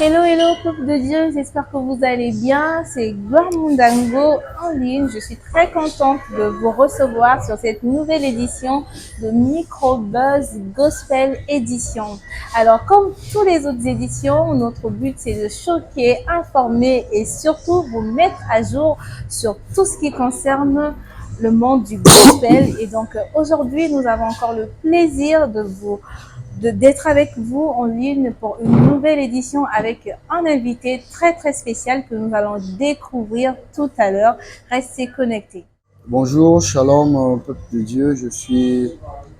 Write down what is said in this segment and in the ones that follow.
Hello, hello, peuple de Dieu, j'espère que vous allez bien. C'est Gloire Mundango en ligne. Je suis très contente de vous recevoir sur cette nouvelle édition de Microbuzz Gospel Édition. Alors, comme toutes les autres éditions, notre but c'est de choquer, informer et surtout vous mettre à jour sur tout ce qui concerne le monde du gospel. Et donc, aujourd'hui, nous avons encore le plaisir d'être avec vous en ligne pour une nouvelle édition avec un invité très spécial que nous allons découvrir tout à l'heure. Restez connectés. Bonjour, shalom, peuple de Dieu. Je suis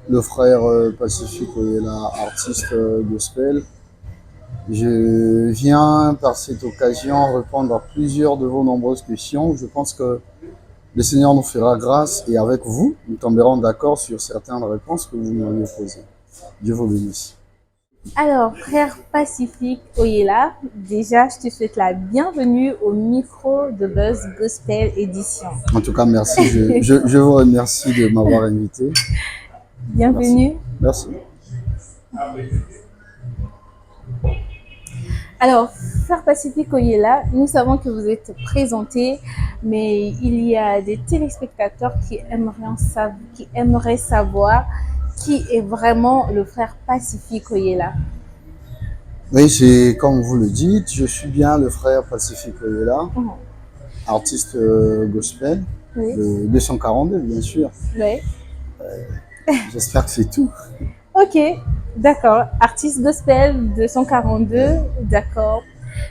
le frère Pacifique Oyela, artiste gospel. Je viens par cette occasion répondre à plusieurs de vos nombreuses questions. Je pense que le Seigneur nous fera grâce et avec vous, nous tomberons d'accord sur certaines réponses que vous m'avez posées. Dieu vous bénisse. Alors, frère Pacifique Oyela, déjà, je te souhaite la bienvenue au micro de Buzz Gospel Édition. En tout cas, merci. Je vous remercie de m'avoir invité. Bienvenue. Merci. Alors, frère Pacifique Oyela, nous savons que vous êtes présenté, mais il y a des téléspectateurs qui aimeraient savoir qui est vraiment le frère Pacifique Oyela. Oui, c'est comme vous le dites, je suis bien le frère Pacifique Oyela, artiste gospel, Oui. de 242 bien sûr. Oui. J'espère que c'est tout. Ok, d'accord. Artiste gospel 242, d'accord.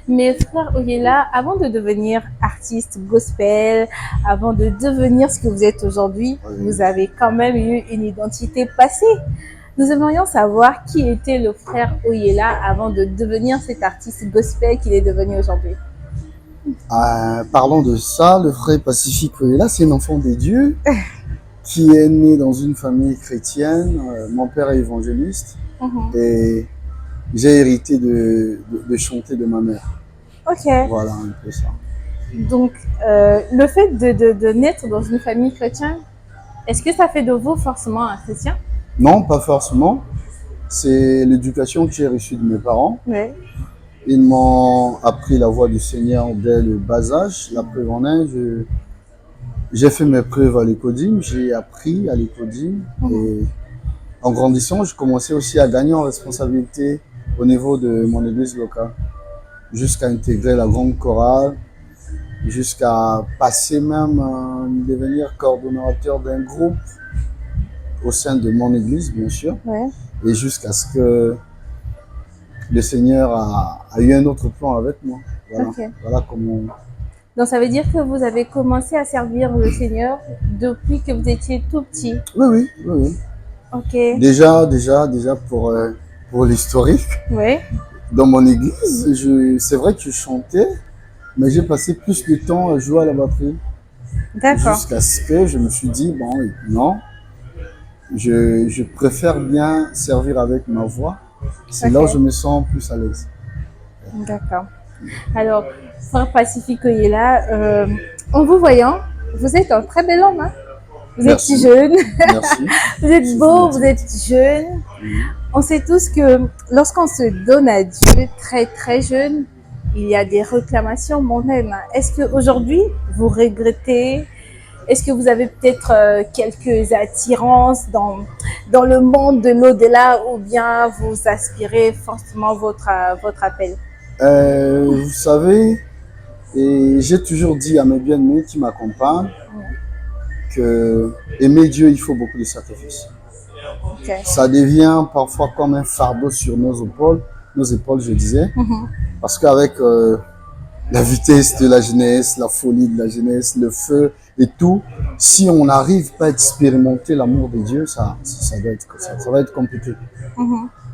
Mais frère Oyela, avant de devenir artiste gospel, avant de devenir ce que vous êtes aujourd'hui, Oui. vous avez quand même eu une identité passée. Nous aimerions savoir qui était le frère Oyela avant de devenir cet artiste gospel qu'il est devenu aujourd'hui. Parlons de ça, le frère Pacifique Oyela, c'est un enfant des dieux qui est né dans une famille chrétienne. Mon père est évangéliste et j'ai hérité de chanter de ma mère. Ok. Voilà un peu ça. Donc, le fait de naître dans une famille chrétienne, est-ce que ça fait de vous forcément un chrétien? Non, pas forcément. C'est l'éducation que j'ai reçue de mes parents. Oui. Ils m'ont appris la voix du Seigneur dès le bas âge. La preuve en est, j'ai fait mes preuves à l'Écodim, j'ai appris à l'Écodim. Et en grandissant, je commençais aussi à gagner en responsabilité au niveau de mon église locale, jusqu'à intégrer la grande chorale, jusqu'à passer même devenir coordonnateur d'un groupe au sein de mon église, bien sûr, Ouais. et jusqu'à ce que le Seigneur a eu un autre plan avec moi. Voilà, Ok. voilà comment. Donc, ça veut dire que vous avez commencé à servir le Seigneur depuis que vous étiez tout petit. Oui, oui, oui, oui. Ok. Déjà pour l'historique, Oui. dans mon église, c'est vrai que je chantais, mais j'ai passé plus de temps à jouer à la batterie. D'accord. Jusqu'à ce que je me suis dit, bon, non, je préfère bien servir avec ma voix. C'est là où je me sens plus à l'aise. D'accord. Alors, frère Pacifique Oyela, en vous voyant, vous êtes un très bel homme. Hein? Vous Merci. êtes jeune, Merci. vous êtes beau, vous êtes jeune. On sait tous que lorsqu'on se donne à Dieu très jeune, il y a des réclamations mondaines. Est-ce qu'aujourd'hui, vous regrettez? Est-ce que vous avez peut-être quelques attirances dans le monde de l'au-delà ou bien vous aspirez forcément votre appel? Vous savez, et j'ai toujours dit à mes bien-aimés qui m'accompagnent que aimer Dieu, il faut beaucoup de sacrifices. Okay. Ça devient parfois comme un fardeau sur nos épaules, je disais, parce qu'avec la vitesse de la jeunesse, la folie de la jeunesse, le feu et tout, si on n'arrive pas à expérimenter l'amour de Dieu, ça va être compliqué.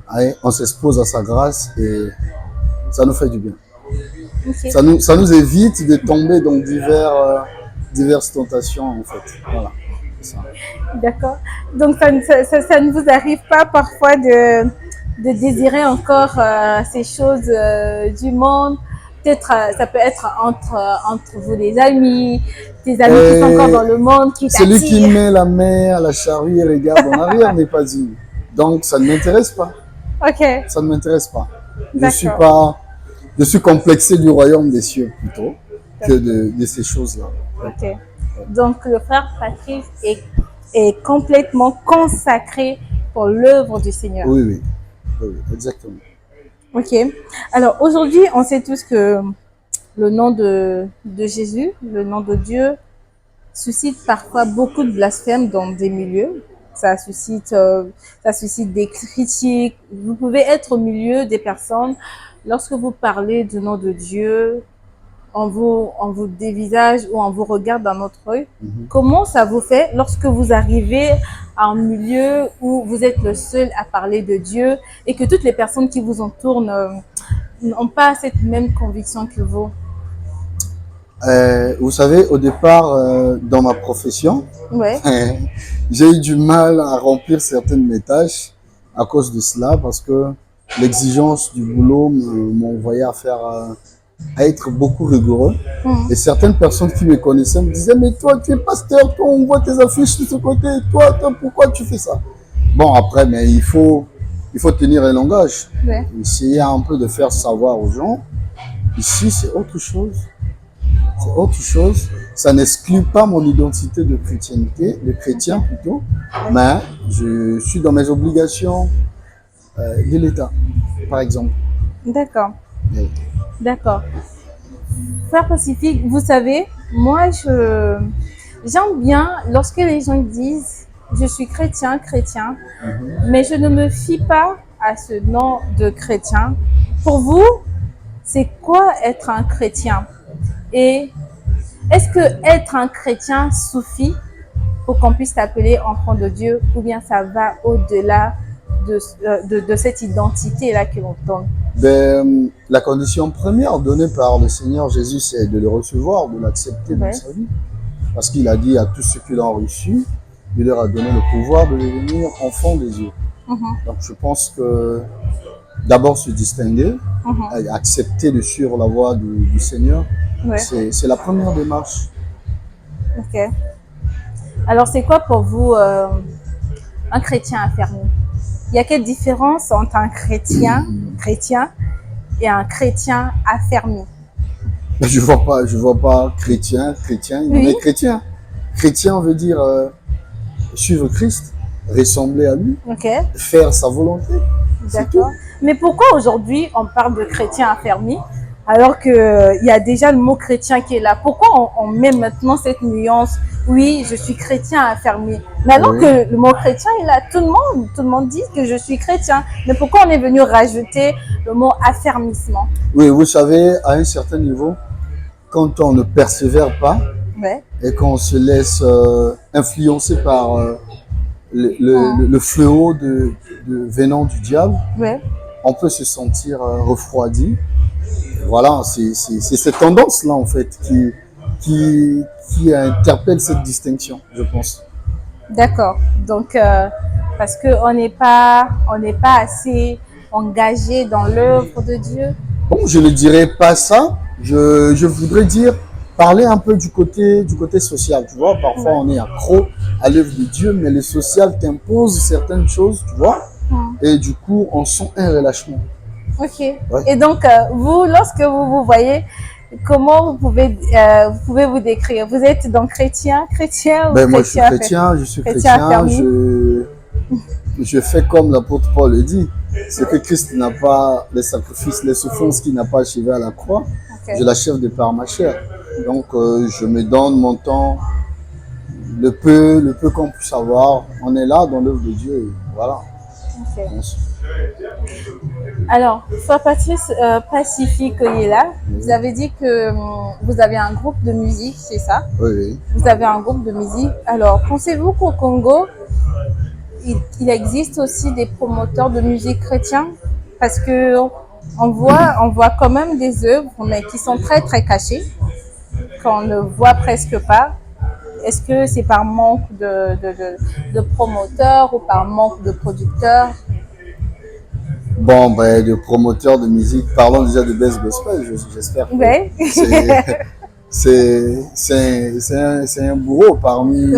Allez, on s'expose à sa grâce et ça nous fait du bien. Okay. Ça nous évite de tomber dans diverses tentations, en fait. Voilà. D'accord. Donc, ça ne vous arrive pas parfois de désirer encore ces choses du monde? Peut-être, ça peut être entre vous, les amis, tes amis qui sont encore dans le monde, qui t'attirent. Celui qui met la main à la charrue et regarde en arrière n'est pas digne. Donc, ça ne m'intéresse pas. Ok. Ça ne m'intéresse pas. je suis complexé du royaume des cieux plutôt que de ces choses-là. Ok. Donc, le frère Patrice est complètement consacré pour l'œuvre du Seigneur. Oui, oui, oui, oui, exactement. Ok. Alors, aujourd'hui, on sait tous que le nom de Jésus, le nom de Dieu, suscite parfois beaucoup de blasphèmes dans des milieux. Ça suscite des critiques. Vous pouvez être au milieu des personnes. Lorsque vous parlez du nom de Dieu, on vous dévisage ou on vous regarde d'un autre œil. Comment ça vous fait lorsque vous arrivez à un milieu où vous êtes le seul à parler de Dieu et que toutes les personnes qui vous entourent n'ont pas cette même conviction que vous? Vous savez, au départ, dans ma profession, Ouais. j'ai eu du mal à remplir certaines de mes tâches à cause de cela, parce que l'exigence du boulot m'envoyait à faire, à être beaucoup rigoureux. Et certaines personnes qui me connaissaient me disaient, mais toi, tu es pasteur, toi, on voit tes affiches de ce côté, toi, pourquoi tu fais ça? Bon, après, mais il faut tenir un langage. Ouais. Essayer un peu de faire savoir aux gens. Ici, c'est autre chose. C'est autre chose. Ça n'exclut pas mon identité de chrétienté, de chrétien plutôt, mais je suis dans mes obligations de l'État, par exemple. D'accord. Oui. D'accord. Frère Pacifique, vous savez, moi, j'aime bien lorsque les gens disent je suis chrétien, mais je ne me fie pas à ce nom de chrétien. Pour vous, c'est quoi être un chrétien? Et est-ce que être un chrétien suffit pour qu'on puisse t'appeler enfant de Dieu, ou bien ça va au-delà de cette identité-là que l'on donne? Ben, la condition première donnée par le Seigneur Jésus, c'est de le recevoir, de l'accepter dans sa vie. Parce qu'il a dit à tous ceux qui l'ont reçu, il leur a donné le pouvoir de devenir enfants des dieux. Donc je pense que d'abord se distinguer, accepter de suivre la voie du Seigneur, c'est la première démarche. Ok. Alors c'est quoi pour vous un chrétien affermi? Il y a quelle différence entre un chrétien et un chrétien affermi? Je vois pas chrétien, mais chrétien. Chrétien veut dire suivre Christ, ressembler à lui, faire sa volonté. D'accord. Mais pourquoi aujourd'hui on parle de chrétien affermi alors qu'il y a déjà le mot chrétien qui est là? Pourquoi on met maintenant cette nuance? Oui, je suis chrétien affermi. Mais alors que le mot chrétien est là, tout le monde dit que je suis chrétien. Mais pourquoi on est venu rajouter le mot affermissement? Oui, vous savez, à un certain niveau, quand on ne persévère pas et qu'on se laisse influencer par le fléau venant du diable, on peut se sentir refroidi. Voilà, c'est cette tendance-là, en fait, qui interpelle cette distinction, je pense. D'accord. Donc, parce qu'on n'est pas assez engagé dans l'œuvre de Dieu. Bon, je ne dirais pas ça. Je voudrais dire, parler un peu du côté social, tu vois. Parfois, on est accro à l'œuvre de Dieu, mais le social t'impose certaines choses, tu vois. Et du coup, on sent un relâchement. Ok. Et donc, vous, lorsque vous voyez, comment vous pouvez vous décrire? Vous êtes donc chrétien ou chrétien? Moi, je suis chrétien. Je fais comme l'apôtre Paul le dit. Ce que Christ n'a pas, les sacrifices, les souffrances qu'il n'a pas achevé à la croix, je l'achève de par ma chair. Donc, je me donne mon temps, le peu qu'on puisse avoir. On est là dans l'œuvre de Dieu. Et voilà. Alors, Frère Patrice Pacifique Oyela, vous avez dit que vous avez un groupe de musique, c'est ça? Oui. Vous avez un groupe de musique. Alors, pensez-vous qu'au Congo, il existe aussi des promoteurs de musique chrétienne? Parce que on voit quand même des œuvres, mais qui sont très très cachées, qu'on ne voit presque pas. Est-ce que c'est par manque de promoteurs ou par manque de producteurs? Bon, de promoteurs de musique, parlons déjà de Best Gospel, j'espère. C'est un bourreau parmi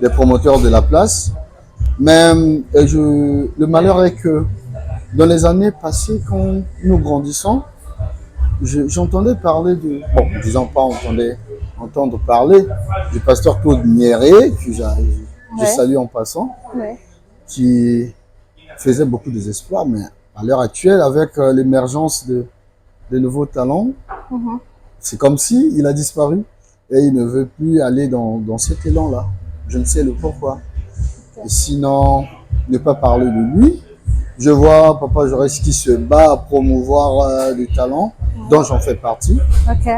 les promoteurs de la place. Mais le malheur est que Dans les années passées, quand nous grandissons, j'entendais parler de, bon, disons pas entendre parler du pasteur Claude Niéré, que je Ouais, salue en passant, ouais. qui faisait beaucoup des espoirs, mais à l'heure actuelle, avec l'émergence de nouveaux talents, Mhm. c'est comme si il a disparu et il ne veut plus aller dans cet élan-là. Je ne sais le pourquoi. Et sinon, ne pas parler de lui. Je vois Papa Jaurès qui se bat à promouvoir des talents dont j'en fais partie. Ok.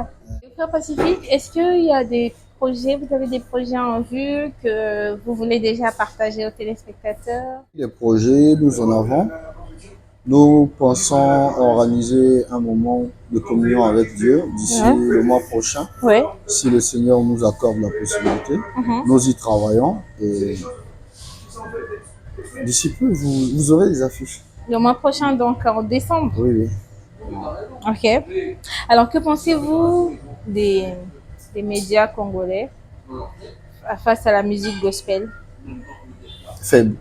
Frère Pacifique, est-ce qu'il y a des projets, vous avez des projets en vue que vous voulez déjà partager aux téléspectateurs? Les projets, nous en avons. Nous pensons organiser un moment de communion avec Dieu d'ici Ouais. le mois prochain, Oui. si le Seigneur nous accorde la possibilité. Mhm. Nous y travaillons et d'ici peu, vous aurez des affiches. Le mois prochain, donc en décembre. Oui, oui. Ok. Alors, que pensez-vous des, des médias congolais face à la musique gospel? Faible.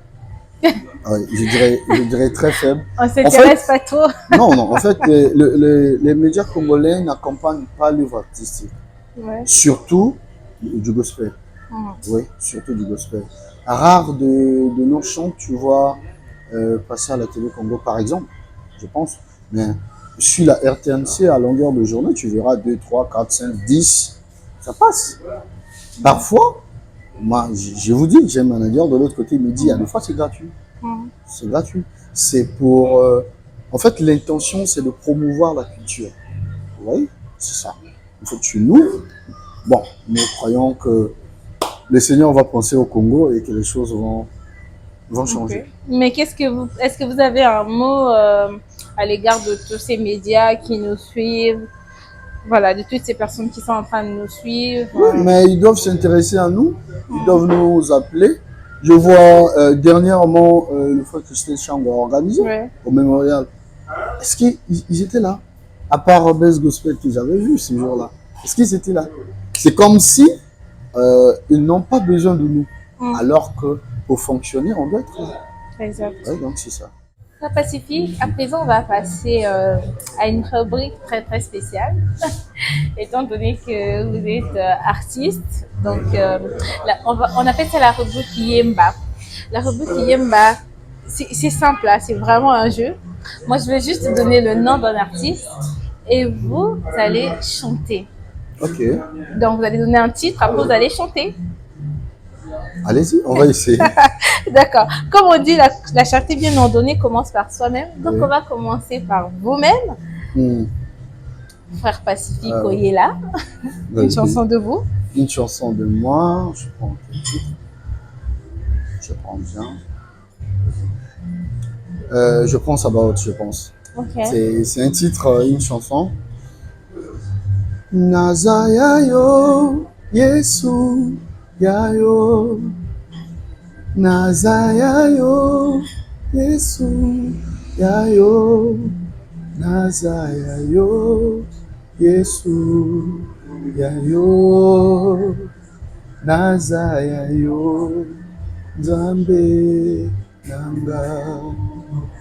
Oui, je dirais très faible. On En s'intéresse fait, pas trop. non, non, en fait, les médias congolais n'accompagnent pas l'œuvre artistique. Ouais. Surtout du gospel. Mhm. Oui, surtout du gospel. Rare de nos chants, tu vois, passer à la télé Congo, par exemple, je pense. Mais sur la RTNC, à longueur de journée, tu verras 2, 3, 4, 5, 10. Ça passe. Parfois, moi, je vous dis, j'ai un manager de l'autre côté, il me dit, des fois, c'est gratuit. Mhm. C'est gratuit. C'est pour... en fait, l'intention, c'est de promouvoir la culture. Vous voyez? C'est ça. Il faut que tu loues. Bon, nous croyons que le Seigneur va penser au Congo et que les choses vont changer. Ok. Mais est-ce que vous avez un mot à l'égard de tous ces médias qui nous suivent, voilà, de toutes ces personnes qui sont en train de nous suivre? Oui, mais ils doivent s'intéresser à nous. Ils doivent nous appeler. Je vois dernièrement le frère Christelle Chang a organisé Ouais. au mémorial. Est-ce qu'ils étaient là? À part Best Gospel que j'avais vu ce jour-là. Est-ce qu'ils étaient là? C'est comme si ils n'ont pas besoin de nous. Mm. Alors que pour fonctionner, on doit être là. Exact. Ouais, donc c'est ça. Frère Pacifique, à présent, on va passer à une rubrique très très spéciale, étant donné que vous êtes artiste. Donc, on appelle ça la rubrique Yemba. La rubrique Yemba, c'est simple, là, c'est vraiment un jeu. Moi, je vais juste donner le nom d'un artiste et vous allez chanter. Ok. Donc, vous allez donner un titre, après vous allez chanter. Allez-y, on va essayer. D'accord. Comme on dit, la charité bien ordonnée commence par soi-même. Donc, Oui. on va commencer par vous-même. Hmm. Frère Pacifique Oyela, une chanson de vous. Une chanson de moi, je prends quel titre? Je prends bien. Je prends Sabaoth, je pense. Ok. C'est un titre, une chanson. Nazaya yo, Yesu, yayo. Nazaya yo, Yesu, yayo. Nazaya yo, Yesu, yayo. Nazaya yo, Nzambe nanga.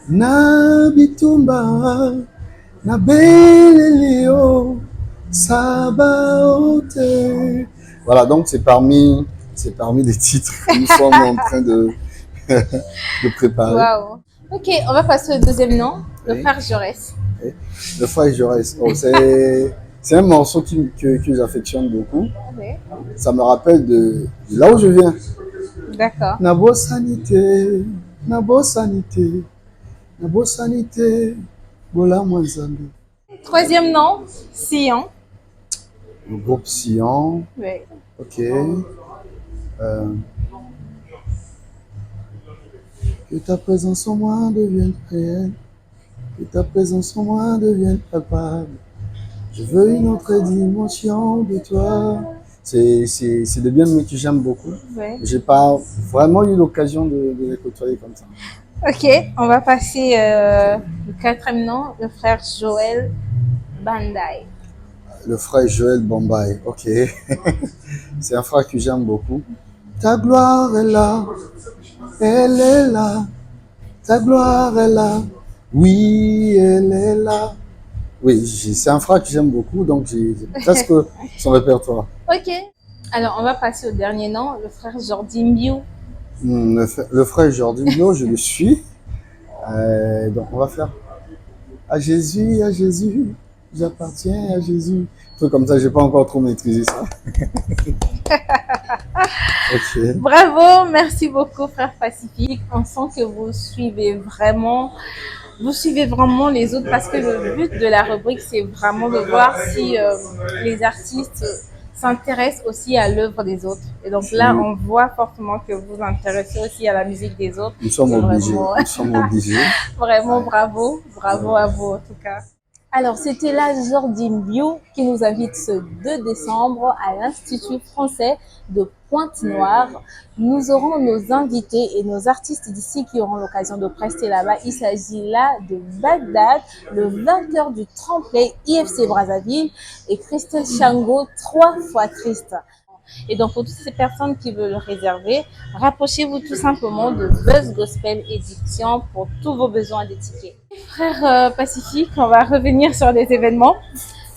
Na bitumba, na belelio, Sabaoth. Voilà, donc c'est parmi les titres que nous sommes en train de préparer. Waouh. Ok, on va passer au deuxième nom, le Oui. frère Jaurès. Le frère Jaurès, oh, c'est un morceau que j'affectionne beaucoup. Oui. Ça me rappelle de là où je viens. D'accord. Nabo sanité, nabo sanité, nabo sanité, bola mwanzambi. Troisième nom, Sion. Le groupe Sion, Oui. ok. Que ta présence en moi devienne réelle, que ta présence en moi devienne palpable. Je veux une autre dimension de toi. C'est des bien-aimés que j'aime beaucoup. Oui. J'ai pas vraiment eu l'occasion de les côtoyer comme ça. Ok, on va passer le quatrième nom, le frère Joël Bandai. Le frère Joël Bombay, ok. C'est un frère que j'aime beaucoup. Ta gloire est là, elle est là. Ta gloire est là, Oui, elle est là. Oui, c'est un frère que j'aime beaucoup, donc j'ai presque son répertoire. Ok. Alors, on va passer au dernier nom, le frère Jordi Mbiu. Le frère Jordi Mio, je le suis. Donc on va faire à Jésus, j'appartiens à Jésus. Un truc comme ça, j'ai pas encore trop maîtrisé ça. Ok. Bravo, merci beaucoup, frère Pacifique. On sent que vous suivez vraiment les autres parce que le but de la rubrique, c'est vraiment de voir si les artistes s'intéressent aussi à l'œuvre des autres. Et donc là, Oui. on voit fortement que vous vous intéressez aussi à la musique des autres. Nous sommes C'est obligés. vraiment, Nous sommes obligés. vraiment Ouais. bravo. Bravo à vous en tout cas. Alors, c'était là Jordi Mbiu qui nous invite ce 2 décembre à l'Institut français de Pointe-Noire. Nous aurons nos invités et nos artistes d'ici qui auront l'occasion de prester là-bas. Il s'agit là de Bagdad, le vainqueur du tremplin IFC Brazzaville, et Christelle Chango, 3 fois triste. Et donc, pour toutes ces personnes qui veulent le réserver, rapprochez-vous tout simplement de Buzz Gospel Édition pour tous vos besoins des tickets. Frère Pacifique, on va revenir sur les événements.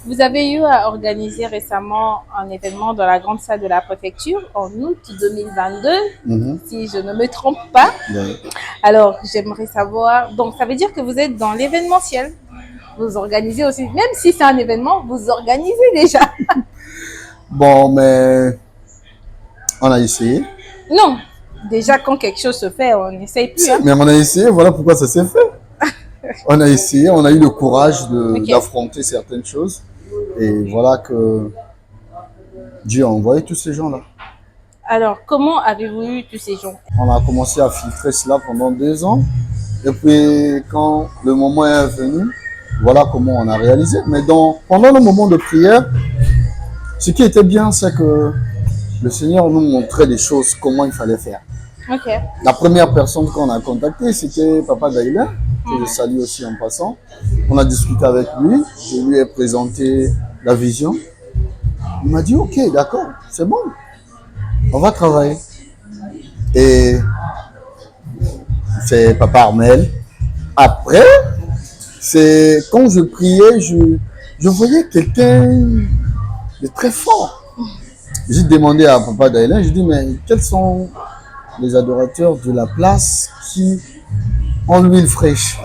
Vous avez eu à organiser récemment un événement dans la grande salle de la préfecture en août 2022, si je ne me trompe pas. Ouais. Alors, j'aimerais savoir, donc ça veut dire que vous êtes dans l'événementiel. Vous organisez aussi, même si c'est un événement, vous organisez déjà. Bon, mais on a essayé. Non, déjà quand quelque chose se fait, on n'essaye plus. Hein. Mais on a essayé, voilà pourquoi ça s'est fait. On a essayé, on a eu le courage Ok. d'affronter certaines choses. Et voilà que Dieu a envoyé tous ces gens-là. Alors, comment avez-vous eu tous ces gens? On a commencé à filtrer cela pendant 2 ans. Et puis, quand le moment est venu, voilà comment on a réalisé. Mais pendant le moment de prière, ce qui était bien, c'est que le Seigneur nous montrait des choses, comment il fallait faire. Ok. La première personne qu'on a contactée, c'était Papa Daïla, que je salue aussi en passant. On a discuté avec lui, je lui ai présenté la vision. Il m'a dit, ok, d'accord, c'est bon, on va travailler. Et c'est Papa Armel. Après, c'est quand je priais, je voyais quelqu'un de très fort. J'ai demandé à Papa Daïla, j'ai dit, mais quels sont les adorateurs de la place qui ont l'huile fraîche?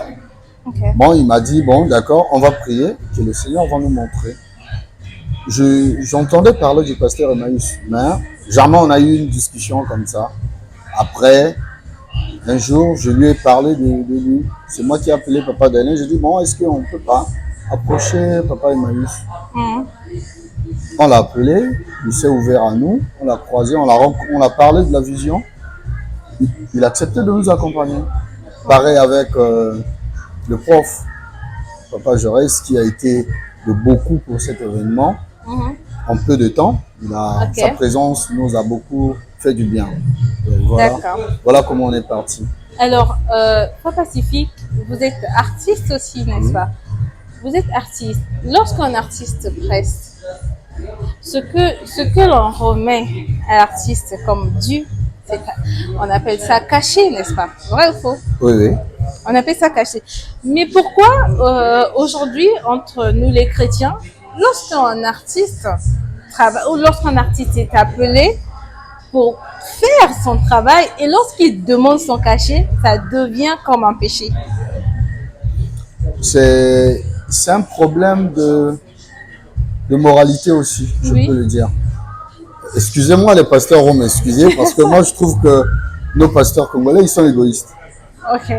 Ok. Bon, il m'a dit, bon, d'accord, on va prier, que le Seigneur va nous montrer. J'entendais parler du pasteur Emmaüs, mais jamais on a eu une discussion comme ça. Après, un jour, je lui ai parlé de lui. C'est moi qui ai appelé Papa Daniel. J'ai dit, bon, est-ce qu'on ne peut pas approcher Papa Emmaüs? On l'a appelé, il s'est ouvert à nous, on l'a croisé, on a parlé de la vision. Il a accepté de nous accompagner. Pareil avec le prof, Papa Jaurès, qui a été de beaucoup pour cet événement. En peu de temps, sa présence nous a beaucoup fait du bien. Voilà comment on est parti. Alors, Papa Pacifique, vous êtes artiste aussi, n'est-ce pas? Vous êtes artiste. Lorsqu'un artiste presse, ce que l'on remet à l'artiste comme dû, on appelle ça caché, n'est-ce pas? Vrai ou faux? Oui, oui. On appelle ça caché. Mais pourquoi aujourd'hui, entre nous les chrétiens, lorsqu'un artiste travaille ou lorsqu'un artiste est appelé pour faire son travail et lorsqu'il demande son cachet, ça devient comme un péché? C'est un problème de moralité aussi, je peux le dire. Excusez-moi, les pasteurs vont m'excuser parce que moi je trouve que nos pasteurs congolais, ils sont égoïstes. Ok.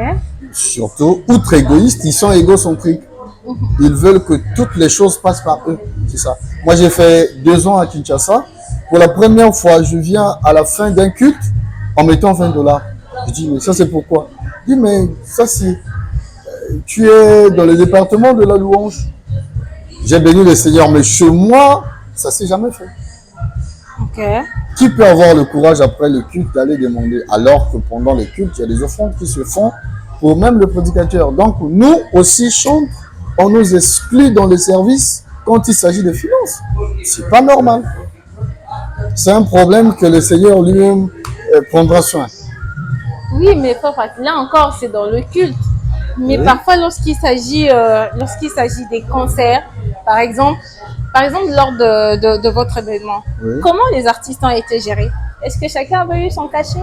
Surtout, outre égoïstes, ils sont égocentriques. Ils veulent que toutes les choses passent par eux. C'est ça. Moi, j'ai fait 2 ans à Kinshasa. Pour la première fois, je viens à la fin d'un culte en mettant $20. Je dis, mais ça, c'est pourquoi? Je dis, mais ça, c'est... Tu es dans le département de la louange. J'ai béni le Seigneur, mais chez moi, ça s'est jamais fait. Ok. Qui peut avoir le courage après le culte d'aller demander, alors que pendant le culte, il y a des offrandes qui se font pour même le prédicateur. Donc, nous aussi, chantres, on nous exclut dans les services quand il s'agit de finances. C'est pas normal. C'est un problème que le Seigneur lui-même prendra soin. Oui, mais papa, là encore, c'est dans le culte. Mais Oui. parfois, lorsqu'il s'agit des concerts, par exemple, lors de votre événement, Oui. comment les artistes ont été gérés? Est-ce que chacun avait eu son cachet?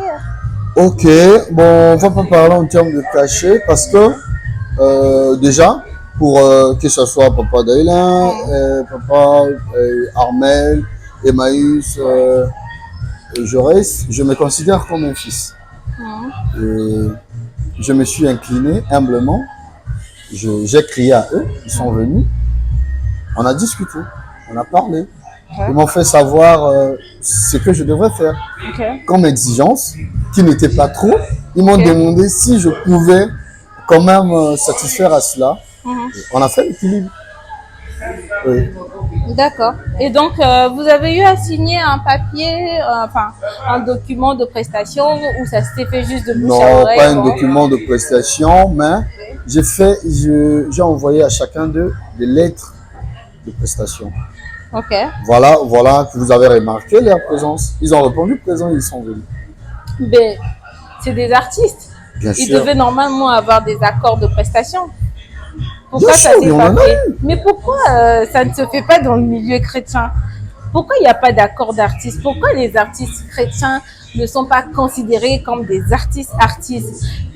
Ok, bon, on va pas parler en termes de cachet parce que déjà, pour que ce soit Papa Daïla, Papa Armel, Emmaüs, Jaurès, je me considère comme un fils. Et je me suis incliné humblement, j'ai crié à eux, ils sont venus, on a discuté, on a parlé. Ouais. Ils m'ont fait savoir ce que je devrais faire Ok. comme exigence, qui n'était pas trop. Ils m'ont Ok. demandé si je pouvais quand même satisfaire à cela. On a fait l'équilibre. Oui. D'accord. Et donc, vous avez eu à signer un papier, enfin, un document de prestation ou ça s'était fait juste de bouche à Non, oreille? pas un Bon. document de prestation, mais j'ai envoyé à chacun d'eux des lettres de prestation. Ok. Voilà, voilà, que vous avez remarqué leur présence. Ils ont répondu présent, ils sont venus. Mais c'est des artistes. Bien Ils sûr. devaient normalement avoir des accords de prestation. Bien Pourquoi sûr, ça il y s'est en pas a fait? eu. Mais pourquoi ça ne se fait pas dans le milieu chrétien? Pourquoi il n'y a pas d'accord d'artistes? Pourquoi les artistes chrétiens ne sont pas considérés comme des artistes?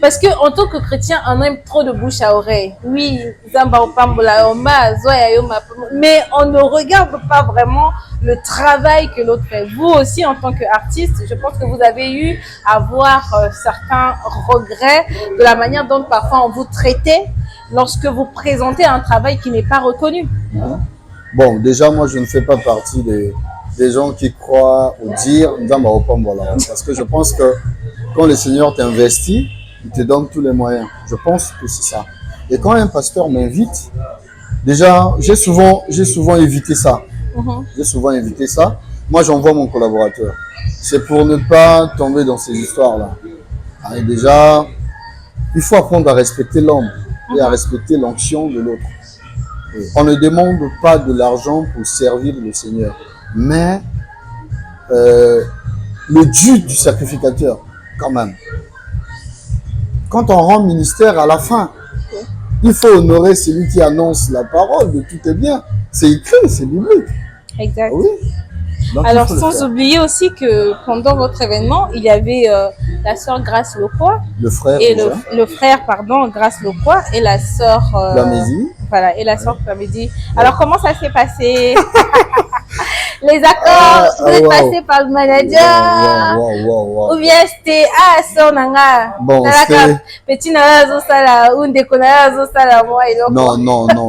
Parce que en tant que chrétien, on aime trop de bouche à oreille. Oui, Zamba Opambola Oma, Zoya Yoma, mais on ne regarde pas vraiment le travail que l'autre fait. Vous aussi, en tant qu'artiste, je pense que vous avez eu à voir certains regrets de la manière dont parfois on vous traitait lorsque vous présentez un travail qui n'est pas reconnu. Bon, déjà, moi, je ne fais pas partie des gens qui croient au dire Ndamba Opambola. Parce que je pense que quand le Seigneur t'investit, il te donne tous les moyens. Je pense que c'est ça. Et quand un pasteur m'invite, déjà, j'ai souvent évité ça. J'ai souvent évité ça. Moi, j'envoie mon collaborateur. C'est pour ne pas tomber dans ces histoires-là. Et déjà, il faut apprendre à respecter l'homme et à respecter l'onction de l'autre. On ne demande pas de l'argent pour servir le Seigneur, mais le dû du sacrificateur, quand même. Quand on rend ministère à la fin, il faut honorer celui qui annonce la parole de tout est bien. C'est écrit, c'est biblique. Exact. Oui. Donc, il Alors, faut le sans faire. oublier aussi que pendant votre événement, il y avait la sœur Grace Loquois Le frère, et déjà, le frère, pardon, Grace Loquois et la sœur Flamésie. voilà, et la sœur Flamésie. Alors, comment ça s'est passé? Les accords, vous êtes wow. passé par le manager Wow. ou bien c'était sœur Nanga? Bon, Nalaka, c'était... petit Nanga Zosala ou Ndeko Nanga Zosala, moi et l'autre. Non.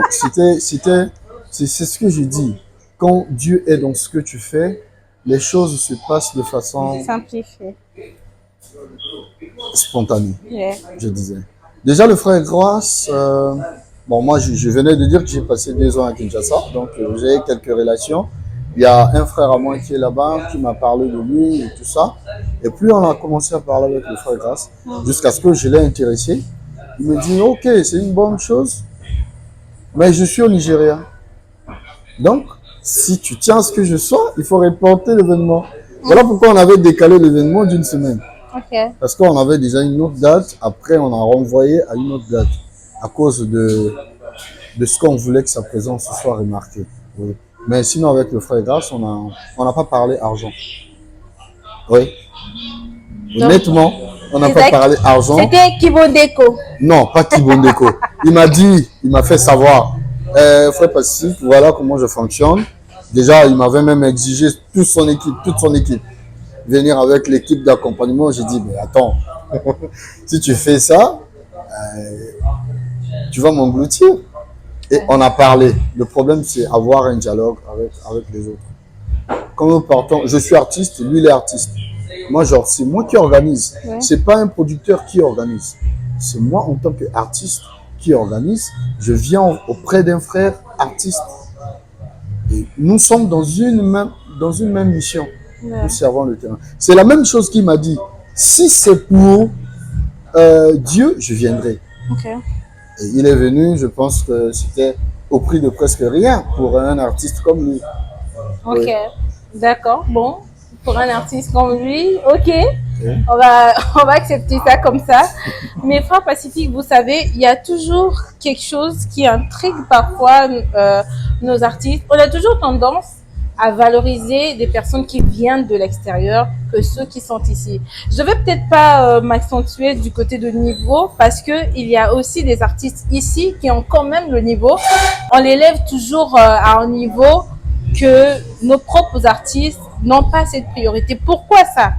C'est ce que je dis. Quand Dieu est dans ce que tu fais, les choses se passent de façon Simplifié. spontanée, Yeah. je disais. Déjà, le frère Grace, bon, moi, je venais de dire que j'ai passé 2 ans à Kinshasa, donc j'ai quelques relations. Il y a un frère à moi qui est là-bas, qui m'a parlé de lui et tout ça. Et puis, on a commencé à parler avec le frère Grace, jusqu'à ce que je l'ai intéressé. Il me dit, ok, c'est une bonne chose, mais je suis au Nigeria. Donc, si tu tiens à ce que je sois, il faut reporter l'événement. Voilà pourquoi on avait décalé l'événement d'une semaine. Ok. Parce qu'on avait déjà une autre date, après on a renvoyé à une autre date, à cause de ce qu'on voulait que sa présence soit remarquée. Oui. Mais sinon, avec le frère Grace, on n'a pas parlé argent. Oui. Honnêtement, on n'a pas parlé argent. C'était Kibondeko. Non, pas Kibondeko. Il m'a fait savoir, frère Pacifique, voilà comment je fonctionne. Déjà, il m'avait même exigé toute son équipe. Venir avec l'équipe d'accompagnement, j'ai dit, mais attends, si tu fais ça, tu vas m'engloutir. Et on a parlé. Le problème, c'est avoir un dialogue avec les autres. Quand nous partons, je suis artiste, lui, il est artiste. Moi, genre, c'est moi qui organise. Ouais. C'est pas un producteur qui organise. C'est moi, en tant qu'artiste, qui organise. Je viens auprès d'un frère artiste. Et nous sommes dans une même mission. Ouais. Nous servons le terrain. C'est la même chose qu'il m'a dit. Si c'est pour Dieu, je viendrai. Ok. Et il est venu, je pense que c'était au prix de presque rien pour un artiste comme lui. Ok. Oui. D'accord. Bon. Pour un artiste comme lui, ok. On va accepter ça comme ça. Mais frère Pacifique, vous savez, il y a toujours quelque chose qui intrigue parfois nos artistes. On a toujours tendance à valoriser des personnes qui viennent de l'extérieur que ceux qui sont ici. Je vais peut-être pas m'accentuer du côté de niveau parce que il y a aussi des artistes ici qui ont quand même le niveau. On les lève toujours à un niveau que nos propres artistes n'ont pas cette priorité. Pourquoi ça?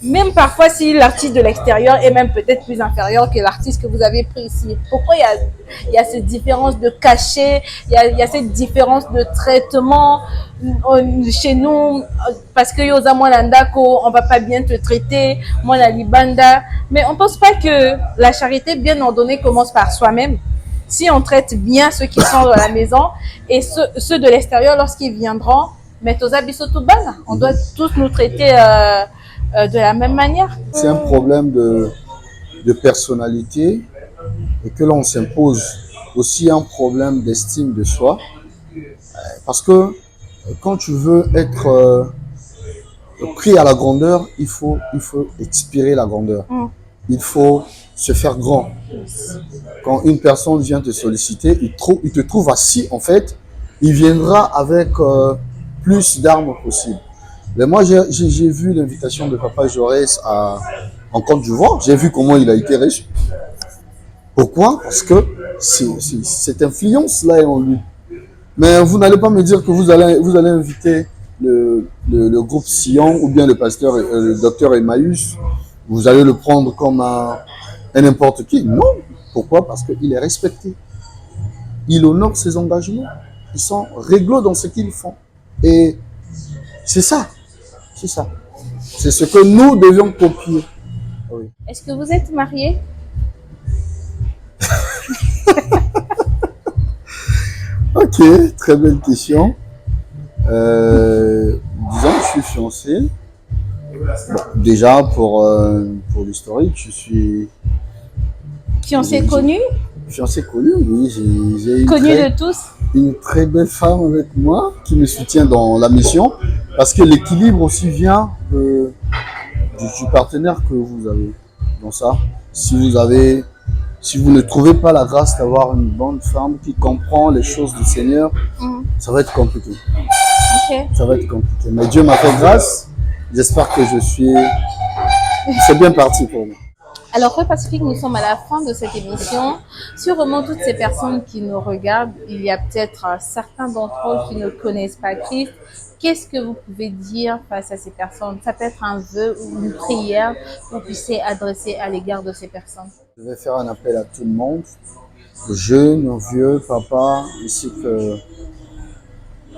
Même parfois, si l'artiste de l'extérieur est même peut-être plus inférieur que l'artiste que vous avez pris ici. Pourquoi il y a cette différence de cachet, il y a cette différence de traitement chez nous, parce que Yosa Mwanandako, on va pas bien te traiter, moi la Libanda. Mais on pense pas que la charité bien ordonnée commence par soi-même. Si on traite bien ceux qui sont dans la maison et ceux de l'extérieur lorsqu'ils viendront, mais on doit tous nous traiter de la même manière. C'est un problème de personnalité et que l'on s'impose aussi un problème d'estime de soi. Parce que quand tu veux être pris à la grandeur, il faut expirer la grandeur. Il faut se faire grand. Quand une personne vient te solliciter, il te trouve assis, en fait, il viendra avec plus d'armes possibles. Mais moi, j'ai vu l'invitation de Papa Jaurès en Côte d'Ivoire. J'ai vu comment il a été reçu. Pourquoi? Parce que cette influence-là est en lui. Mais vous n'allez pas me dire que vous allez inviter le groupe Sion ou bien le pasteur, le docteur Emmaüs. Vous allez le prendre comme un n'importe qui. Non. Pourquoi? Parce qu'il est respecté. Il honore ses engagements. Ils sont réglo dans ce qu'ils font. Et c'est ça. C'est ça. C'est ce que nous devions copier. Oui. Est-ce que vous êtes marié? Ok, très belle question. Disons que je suis fiancé. Bon, déjà, pour l'historique, je suis... Fiancé connu? Fiancé connu, oui. J'ai connu de tous? Une très belle femme avec moi qui me soutient dans la mission. Parce que l'équilibre aussi vient du partenaire que vous avez dans ça. Si vous ne trouvez pas la grâce d'avoir une bonne femme qui comprend les choses du Seigneur, ça va être compliqué. Okay. Ça va être compliqué. Mais Dieu m'a fait grâce. J'espère que c'est bien parti pour moi. Alors, Frère Pacifique, nous sommes à la fin de cette émission. Sûrement, toutes ces personnes qui nous regardent, il y a peut-être certains d'entre eux qui ne connaissent pas Christ. Qu'est-ce que vous pouvez dire face à ces personnes? Ça peut être un vœu ou une prière que vous puissiez adresser à l'égard de ces personnes. Je vais faire un appel à tout le monde, aux jeunes, aux vieux, papa, ainsi que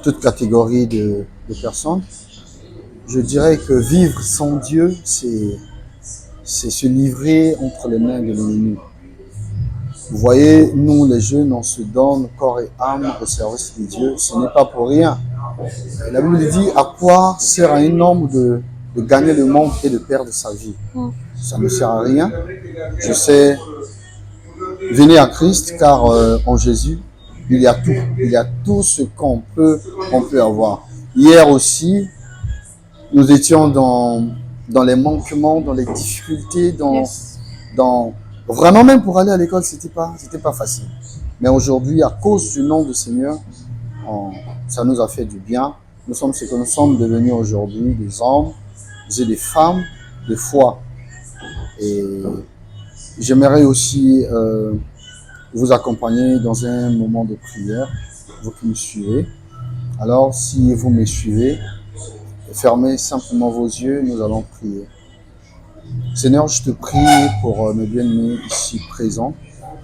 toute catégorie de personnes. Je dirais que vivre sans Dieu, c'est se livrer entre les mains de l'ennemi. Vous voyez, nous les jeunes, on se donne corps et âme au service de Dieu. Ce n'est pas pour rien. Et la Bible dit à quoi sert à un homme de gagner le monde et de perdre sa vie. Ça ne sert à rien. Je sais, venez à Christ car en Jésus, il y a tout. Il y a tout ce qu'on peut avoir. Hier aussi, nous étions dans les manquements, dans les difficultés, vraiment même pour aller à l'école, c'était pas facile. Mais aujourd'hui, à cause du nom du Seigneur, ça nous a fait du bien. Nous sommes ce que nous sommes devenus aujourd'hui, des hommes et des femmes de foi. Et j'aimerais aussi vous accompagner dans un moment de prière, vous qui me suivez. Alors, si vous me suivez, fermez simplement vos yeux, nous allons prier. Seigneur, je te prie pour mes bien-aimés ici présents,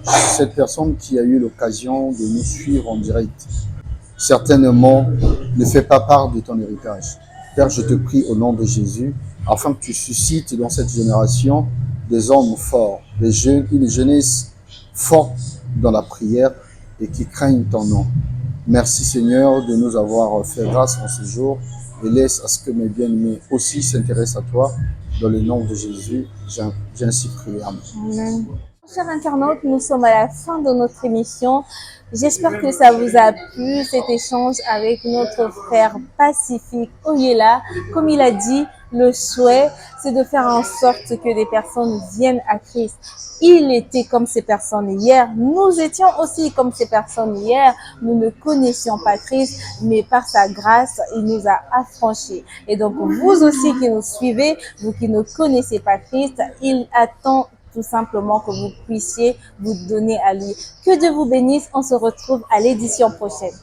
cette personne qui a eu l'occasion de nous suivre en direct. Certainement, ne fais pas part de ton héritage. Père, je te prie au nom de Jésus, afin que tu suscites dans cette génération des hommes forts, une jeunesse forte dans la prière et qui craignent ton nom. Merci Seigneur de nous avoir fait grâce en ce jour et laisse à ce que mes bien-aimés aussi s'intéressent à toi. Dans le nom de Jésus, j'ai ainsi prié. Amen. Chers internautes, nous sommes à la fin de notre émission. J'espère que ça vous a plu, cet échange avec notre frère Pacifique Oyela. Comme il a dit, Le souhait, c'est de faire en sorte que des personnes viennent à Christ. Il était comme ces personnes hier. Nous étions aussi comme ces personnes hier. Nous ne connaissions pas Christ, mais par sa grâce, il nous a affranchis. Et donc, vous aussi qui nous suivez, vous qui ne connaissez pas Christ, il attend tout simplement que vous puissiez vous donner à lui. Que Dieu vous bénisse. On se retrouve à l'édition prochaine.